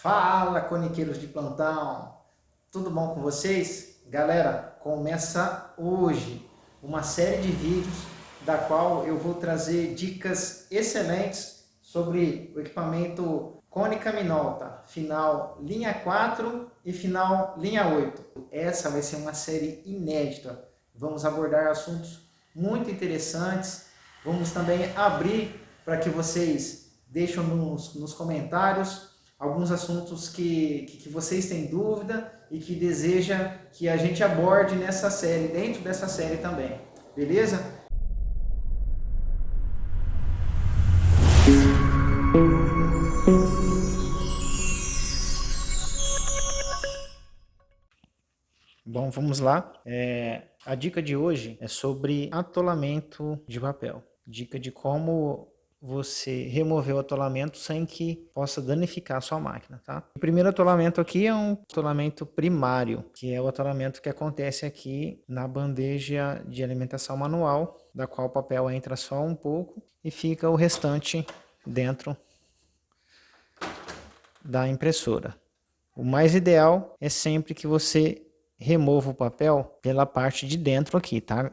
Fala, corniqueiros de plantão! Tudo bom com vocês? Galera, começa hoje uma série de vídeos da qual eu vou trazer dicas excelentes sobre o equipamento Konica Minolta, final linha 4 e final linha 8. Essa vai ser uma série inédita. Vamos abordar assuntos muito interessantes. Vamos também abrir para que vocês deixem nos comentários alguns assuntos que vocês têm dúvida e que deseja que a gente aborde nessa série, dentro dessa série também. Beleza? Bom, vamos lá. A dica de hoje é sobre atolamento de papel. Dica de como você remover o atolamento sem que possa danificar a sua máquina, tá? O primeiro atolamento aqui é um atolamento primário, que é o atolamento que acontece aqui na bandeja de alimentação manual, da qual o papel entra só um pouco e fica o restante dentro da impressora. O mais ideal é sempre que você remova o papel pela parte de dentro aqui, tá?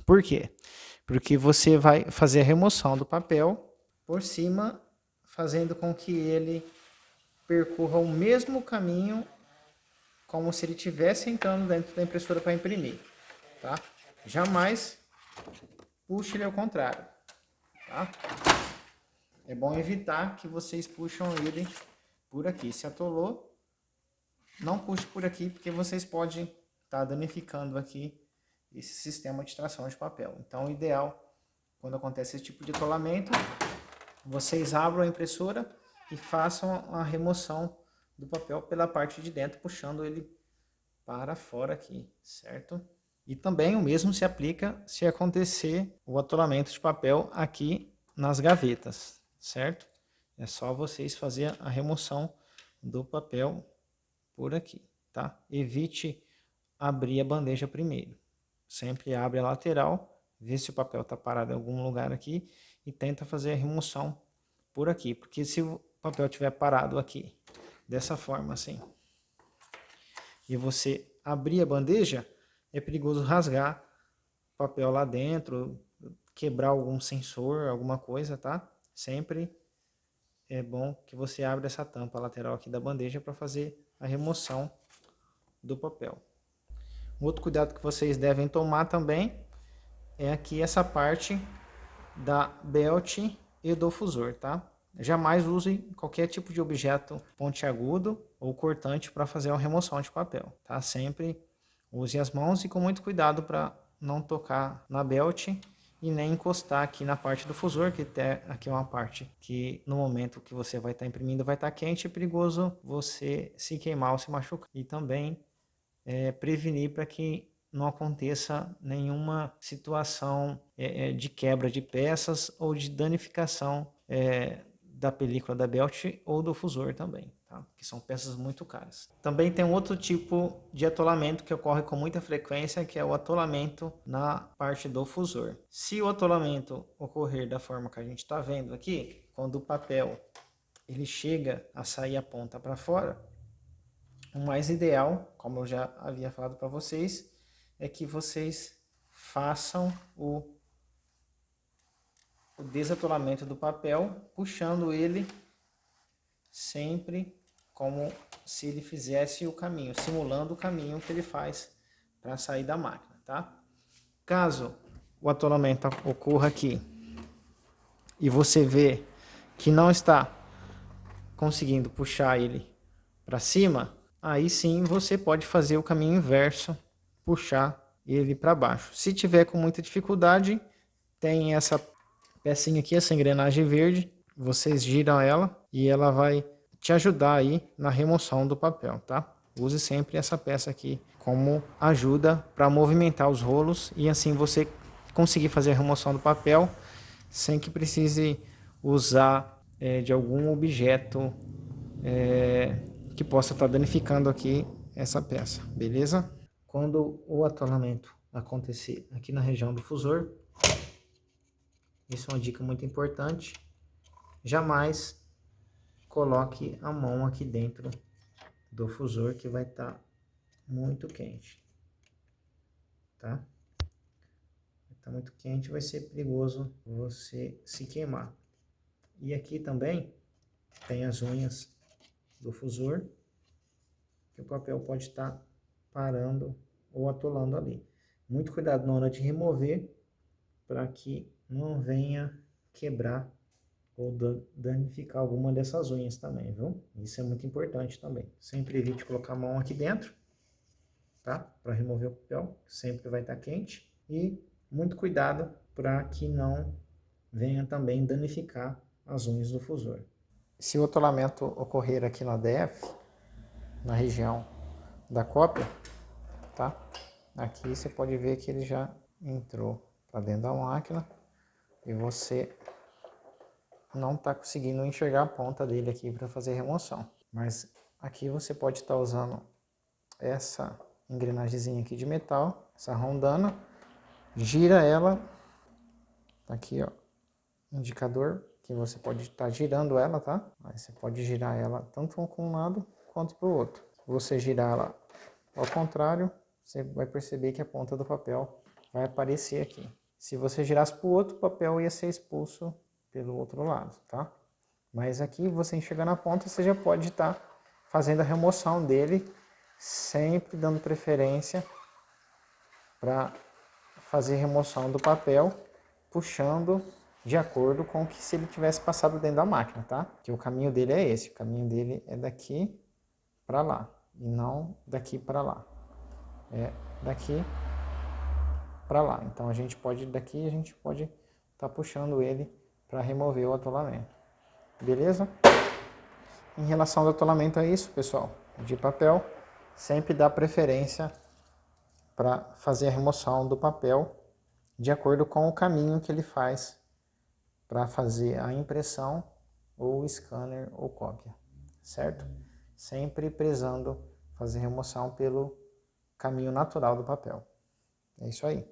Por quê? Porque você vai fazer a remoção do papel por cima, fazendo com que ele percorra o mesmo caminho como se ele estivesse entrando dentro da impressora para imprimir, tá? Jamais puxe ele ao contrário, tá? É bom evitar que vocês puxam ele por aqui. Se atolou, não puxe por aqui, porque vocês podem estar danificando aqui esse sistema de tração de papel. Então, o ideal, quando acontece esse tipo de atolamento, vocês abram a impressora e façam a remoção do papel pela parte de dentro, puxando ele para fora aqui, certo? E também o mesmo se aplica se acontecer o atolamento de papel aqui nas gavetas, certo? É só vocês fazer a remoção do papel por aqui, tá? Evite abrir a bandeja primeiro. Sempre abre a lateral, vê se o papel está parado em algum lugar aqui e tenta fazer a remoção por aqui. Porque se o papel estiver parado aqui, dessa forma assim, e você abrir a bandeja, é perigoso rasgar o papel lá dentro, quebrar algum sensor, alguma coisa, tá? Sempre é bom que você abra essa tampa lateral aqui da bandeja para fazer a remoção do papel. Um outro cuidado que vocês devem tomar também é aqui essa parte da belt e do fusor, tá? Jamais use qualquer tipo de objeto pontiagudo ou cortante para fazer a remoção de papel, tá? Sempre use as mãos e com muito cuidado para não tocar na belt e nem encostar aqui na parte do fusor, que aqui é uma parte que no momento que você vai estar imprimindo vai estar quente, é perigoso você se queimar ou se machucar. E também prevenir para que não aconteça nenhuma situação de quebra de peças ou de danificação da película da belt ou do fusor também, tá? Que são peças muito caras. Também tem um outro tipo de atolamento que ocorre com muita frequência, que é o atolamento na parte do fusor. Se o atolamento ocorrer da forma que a gente está vendo aqui, quando o papel ele chega a sair a ponta para fora, o mais ideal, como eu já havia falado para vocês, é que vocês façam o desatolamento do papel, puxando ele sempre como se ele fizesse o caminho, simulando o caminho que ele faz para sair da máquina, tá? Caso o atolamento ocorra aqui e você vê que não está conseguindo puxar ele para cima, aí sim você pode fazer o caminho inverso, puxar ele para baixo. Se tiver com muita dificuldade, tem essa pecinha aqui, essa engrenagem verde, vocês giram ela e ela vai te ajudar aí na remoção do papel, tá? Use sempre essa peça aqui como ajuda para movimentar os rolos e assim você conseguir fazer a remoção do papel sem que precise usar de algum objeto que possa estar danificando aqui essa peça, beleza? Quando o atolamento acontecer aqui na região do fusor, isso é uma dica muito importante, jamais coloque a mão aqui dentro do fusor, que vai estar muito quente, tá? Tá muito quente, vai ser perigoso você se queimar. E aqui também tem as unhas do fusor, que o papel pode estar parando ou atolando ali. Muito cuidado na hora de remover, para que não venha quebrar ou danificar alguma dessas unhas também, viu? Isso é muito importante também. Sempre evite colocar a mão aqui dentro, tá? Para remover o papel, sempre vai estar quente. E muito cuidado para que não venha também danificar as unhas do fusor. Se o atolamento ocorrer aqui na DF, na região da cópia, tá? Aqui você pode ver que ele já entrou para dentro da máquina e você não está conseguindo enxergar a ponta dele aqui para fazer remoção. Mas aqui você pode estar usando essa engrenagemzinha aqui de metal, essa rondana, gira ela, tá aqui ó, indicador, que você pode estar girando ela, tá? Aí você pode girar ela tanto com um lado quanto para o outro. Se você girar ela ao contrário, você vai perceber que a ponta do papel vai aparecer aqui. Se você girasse para o outro, o papel ia ser expulso pelo outro lado, tá? Mas aqui, você enxergando a ponta, você já pode estar fazendo a remoção dele, sempre dando preferência para fazer remoção do papel, puxando de acordo com que se ele tivesse passado dentro da máquina, tá? Que o caminho dele é esse, o caminho dele é daqui para lá, e não daqui para lá. É daqui para lá. Então a gente pode estar puxando ele para remover o atolamento. Beleza? Em relação ao atolamento é isso, pessoal. De papel, sempre dá preferência para fazer a remoção do papel de acordo com o caminho que ele faz para fazer a impressão ou scanner ou cópia, certo? Sempre prezando fazer remoção pelo caminho natural do papel. É isso aí.